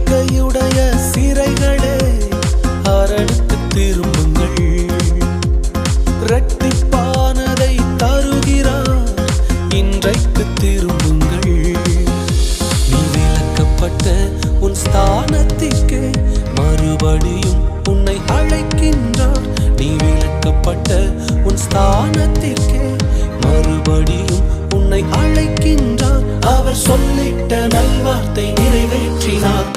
நம்பிக்கையுடைய சிறைகளே அரணுக்கு திரும்புங்கள். இரட்டிப்பானதை தருகிறார், இன்றைக்கு திரும்புங்கள். நீ விலக்கப்பட்ட உன் ஸ்தானத்திற்கே மறுபடியும் உன்னை அழைக்கின்றார். நீ விலக்கப்பட்ட உன் ஸ்தானத்திற்கே மறுபடியும் உன்னை அழைக்கின்றார். அவர் சொல்லிட்ட நல்வார்த்தை நிறைவேற்றினார்.